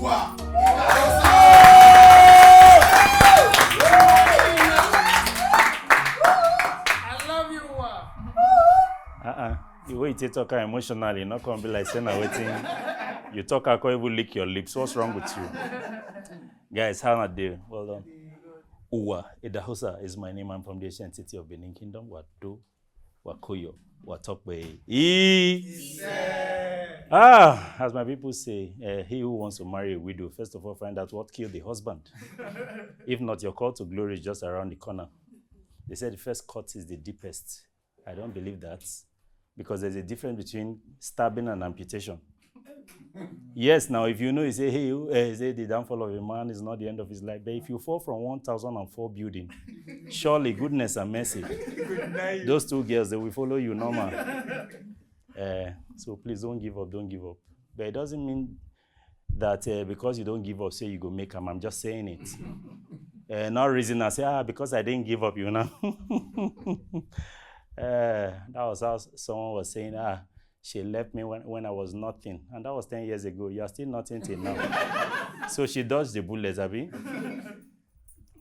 Uwa I love you, Uwa. The way you talk emotionally, not gonna be like saying wetin. You talk, I can't even lick your lips. What's wrong with you? Guys, how are they? Well done. Uwa Idahosa is my name. I'm from the ancient city of Benin Kingdom. Wado, Wakoyo, Watokbe. As my people say, he who wants to marry a widow, first of all, find out what killed the husband. If not, your call to glory is just around the corner. They said the first cut is the deepest. I don't believe that, because there's a difference between stabbing and amputation. Yes, now if you know, you say, hey, say the downfall of a man is not the end of his life. But if you fall from 1004 building, surely goodness and mercy, those two girls, they will follow you normal. So please don't give up, don't give up. But it doesn't mean that because you don't give up, say you go make them. I'm just saying it. No reason I say, because I didn't give up, you know. That was how someone was saying, she left me when I was nothing. And that was 10 years ago. You are still nothing till now. So she dodged the bullets, Abi.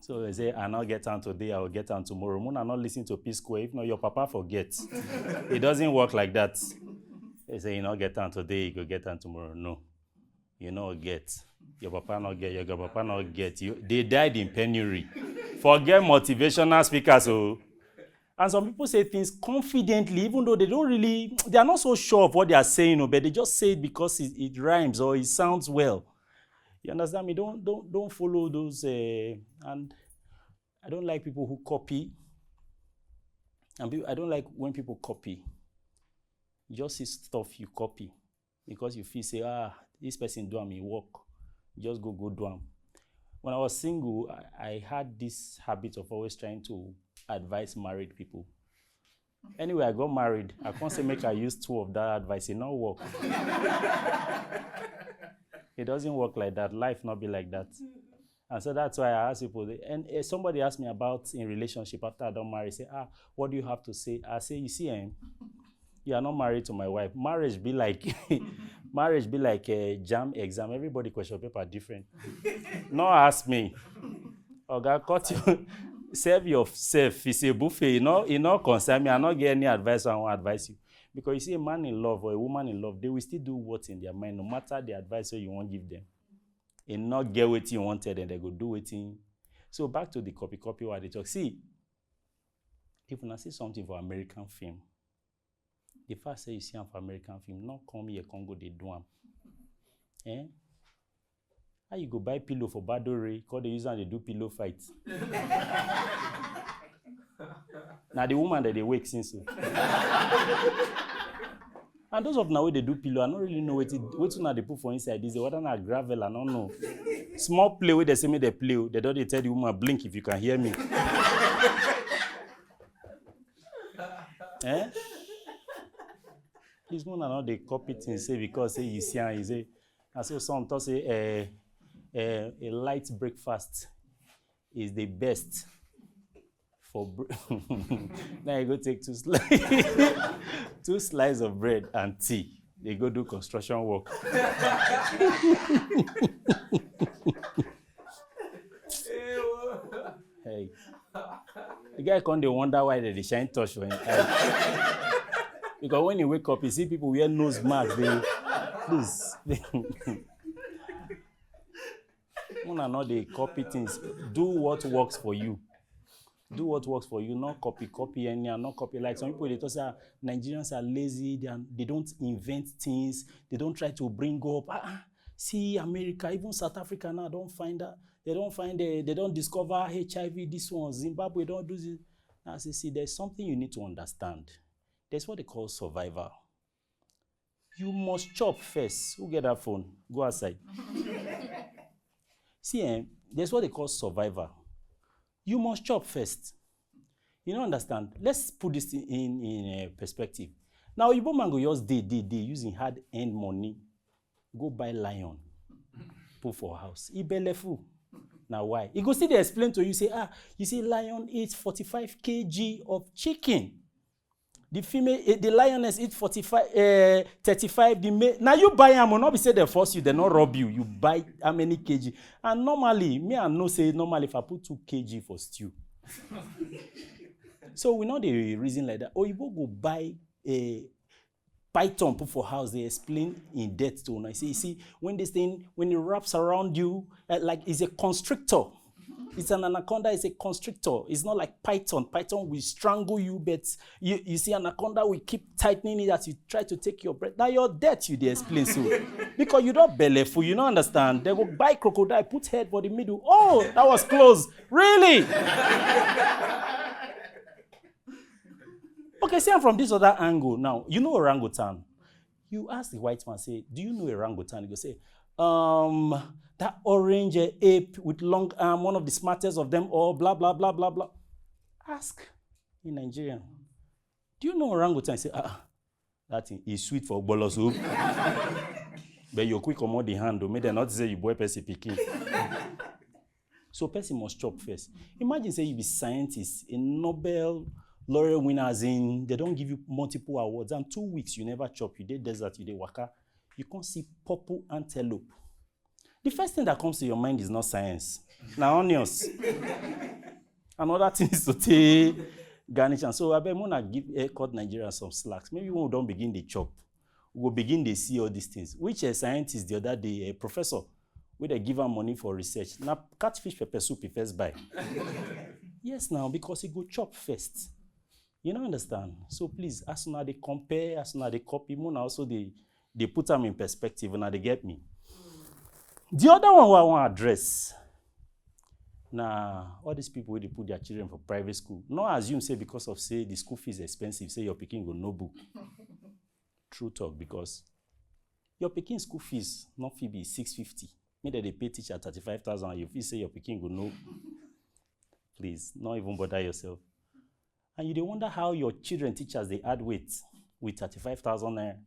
So they say, I not get on today, I will get on tomorrow. Muna not listen to P Square. If not, your papa forgets. It doesn't work like that. They say, you not get on today, you go get on tomorrow. No. You not get. Your papa not get, your papa not get. They died in penury. Forget motivational speakers. So. And some people say things confidently, even though they are not so sure of what they are saying, but they just say it because it rhymes or it sounds well. You understand me? Don't follow those. And I don't like people who copy. And I don't like when people copy. You just see stuff you copy because you feel say, this person do me work. You just go do them. When I was single, I had this habit of always trying to advise married people. Anyway, I got married. I can't say make I use 2 of that advice. It not work. It doesn't work like that. Life not be like that. And so that's why I ask people. And somebody asked me about in relationship after I don't marry. Say, what do you have to say? I say, you see, you are not married to my wife. Marriage be like a jam exam. Everybody question paper different. No ask me. God cut you. Serve yourself. It's a buffet. You know, concern me. I not get any advice. I won't advise you. Because you see, a man in love or a woman in love, they will still do what's in their mind, no matter the advice you won't give them. And not get what you wanted, and they go do it. So back to the copy what they talk. See, if I see something for American film, the first say you see for American film, not come here, Congo, they do them. How you go buy pillow for Badore, because they use and they do pillow fights. Now the woman that they wake since. And those of now where they do pillow, I don't really know what they put for inside this. Whether not gravel, I don't know. Small play where they say me they play, they don't they tell the woman blink if you can hear me. This one not they copy things say because say you see and you say, and so some talk say a light breakfast is the best for now you go take 2 slices of bread and tea. They go do construction work. Hey, the guy come they wonder why they shine touch for him. Because when you wake up, you see people wear nose masks. Please. Not they copy things. Do what works for you. Do what works for you. Not copy any, and not copy. Like some people, they talk say Nigerians are lazy. They don't invent things. They don't try to bring up. See America, even South Africa now don't find that. They don't discover HIV. This one, Zimbabwe don't do this. Now see, there's something you need to understand. There's what they call survival. You must chop first. Who get that phone? Go outside. See, there's what they call survival. You must chop first. You don't understand? Let's put this in perspective. Now, Igbo man go just day using hard-earned money. Go buy lion. Put for house. He belefu. Now why? He go see they explain to you, say, you see lion eats 45 kg of chicken. The female, the lioness eat 35, the male. Now you buy them, will not be say they force you, they not rob you. You buy how many kg. And normally, me and no say normally if I put 2 kg for stew. So we know the reason like that. Or you go buy a python put for house, they explain in depth to you. You see, when this thing, when it wraps around you, like it's a constrictor. It's an anaconda, it's a constrictor. It's not like python. Python will strangle you, but you see anaconda will keep tightening it as you try to take your breath. Now you're dead, you they explain so. Because you don't belly full, you don't understand. They will buy crocodile, put head for the middle. Oh, that was close. Really? Okay, see I'm from this other angle. Now, you know orangutan. You ask the white man, say, do you know orangutan? He go say, that orange ape with long arm, one of the smartest of them all, blah, blah, blah, blah, blah. Ask in Nigerian, do you know orangutan? Say, that thing is sweet for bolo soup. But you're quick on the hand, may they not say you boy person picking. So person must chop first. Imagine say you be scientist, a Nobel laureate winners in, they don't give you multiple awards, and 2 weeks you never chop, you did desert, you did waka, you can't see purple antelope. The first thing that comes to your mind is not science. Now, onions. Another thing is to take garnish. And so I bet Mona give Aircut Nigeria some slacks. Maybe when we don't begin the chop, we will begin to see all these things. Which a scientist the other day, a professor, where they give her money for research. Now, catfish pepper soup he first buy. Yes, now, because he go chop first. You don't understand? So please, as soon as they compare, as soon as they copy, Mona also they put them in perspective and they get me. The other one I want to address, now all these people where they put their children for private school, not assume say because of say the school fees expensive, say your pikin go no book. True talk, because your pikin school fees not fee be 650. Maybe they pay teacher 35,000. You feel say your pikin go no. Please, not even bother yourself. And you dey wonder how your children teachers they add weight with 35,000 naira.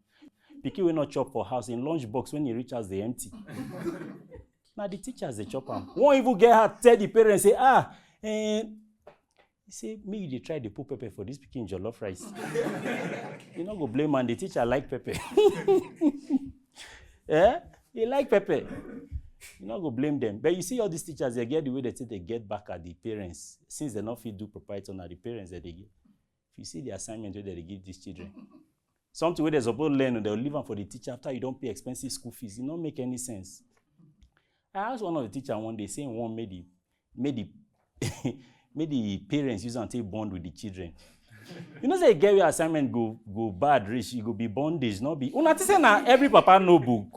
Pikin will not chop for house in lunch box when you reach house they empty. Now the teachers they chop them. Won't even get her tell the parents say he say me they try to put pepper for this pikin jollof rice. You not go blame man, the teacher like pepper. Yeah, he like pepper. You not go blame them. But you see all these teachers they get the way they get back at the parents since they not fit do proprietary on the parents that they get. If you see the assignment where they give these children. Something where they're supposed to learn, they'll leave them for the teacher after you don't pay expensive school fees. It don't make any sense. I asked one of the teachers one day, saying one made the parents use and take bond with the children. You know, say get your assignment go bad, rich, you go be bondage, not be. Una say now every papa no book.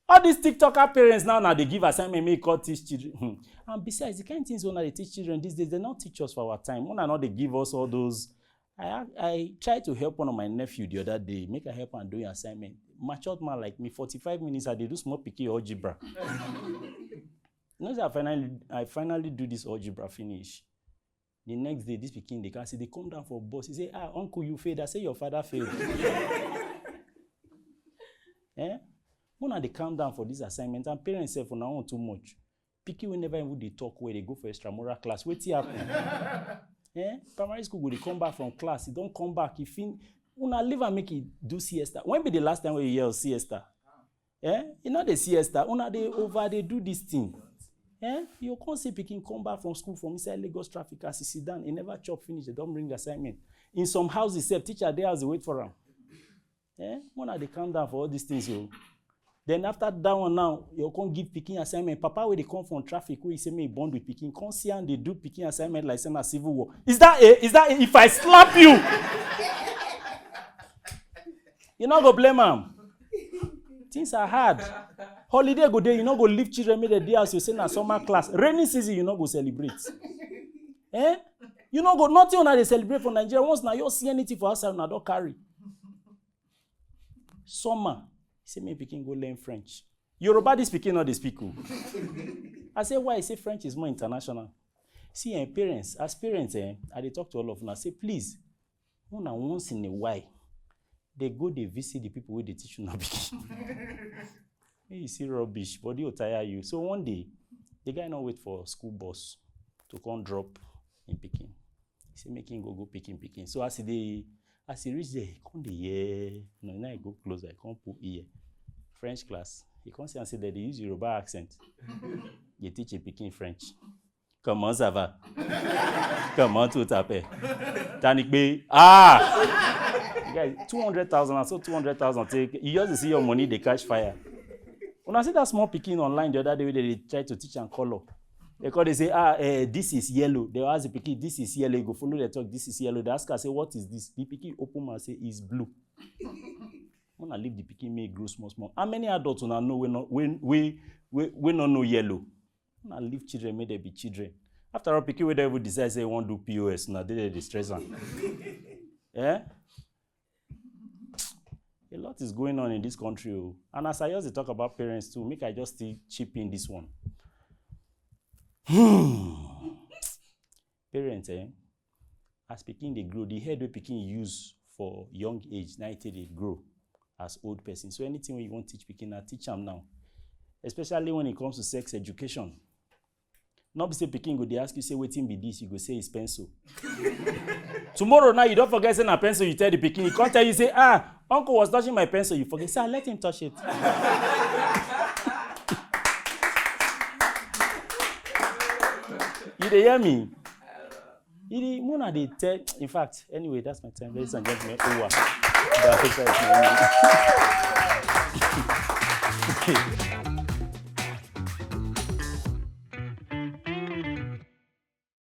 All these TikToker parents now they give assignment, make call teach children. And besides, the kind of things when they teach children these days, they don't teach us for our time. When not they give us all those. I tried to help one of my nephew the other day, make a help and do an assignment. Matured man like me, 45 minutes, I did do small picky algebra. You know, I finally do this algebra finish. The next day, this pikin, they can see, they come down for boss. He say, uncle, you failed. I say, your father failed. When they calm down for this assignment, and parents say, for now on too much. Pikin will never even they talk where they go for extramural class. What's happen? Primary school, they come back from class. He don't come back. He una leave and make it do siesta. When be the last time we yell siesta? You know the siesta. Una they do this thing. You can't see pikin come back from school from inside Lagos traffic as he sit down. He never chop finish. They don't bring the assignment. In some houses, teacher there has to wait for him. When they calm down for all these things, then after that one now, you can't give pikin assignment. Papa, where they come from traffic, where he say me bond with pikin, come see and they do pikin assignment like saying a civil war. Is that if I slap you? You not go blame him. Things are hard. Holiday go day, you not go leave children make the day as you say na summer class. Rainy season, you not go celebrate. You not go nothing on they celebrate for Nigeria. Once now you see anything for outside, now don't carry. Summer. Say me pikin go learn French. Yoruba this speaking not the speak. I say why? I say French is more international. See, parents, as parents, I they talk to all of them. I say please, once in a while, they go they visit the people where they teach you not pikin. You see rubbish, body will tire you. So one day, the guy not wait for school bus to come drop in pikin. say make him go picking. So as he reach there, he come the ear. No, now he go closer. I come put ear. French class. He come say and say that they use Yoruba accent. You teach a picking French. Comment ça va? Comment tout t'appelles? Tanik B. You guys, 200,000. I saw 200,000. Take. You just see your money, they catch fire. When I see that small picking online the other day, they try to teach and color. Because they say, this is yellow. They ask the picking, this is yellow. You go follow the talk, this is yellow. They ask her, say, what is this? The picking open and say, it's blue. When I leave the picking, may grow small. How many adults will know we not know yellow? When I leave children, may they be children. After all, picking, we don't even decide, say, want to do POS. Now, they distress them. Yeah? A lot is going on in this country. Oh. And as I used to talk about parents too, make I just still chip in this one. Parents, as pikin they grow, the head we pikin use for young age, now they grow as old person. So anything when you want to teach pikin, now teach them now. Especially when it comes to sex education. Not be say pikin go they ask you say wetin be this, you go say it's pencil. Tomorrow now you don't forget saying a pencil, you tell the pikin, he can't tell you say, uncle was touching my pencil, you forget, say, let him touch it. You hear me? Mona they tell, in fact, anyway, that's my time. Ladies and gentlemen, Uwa Idahosa is my name.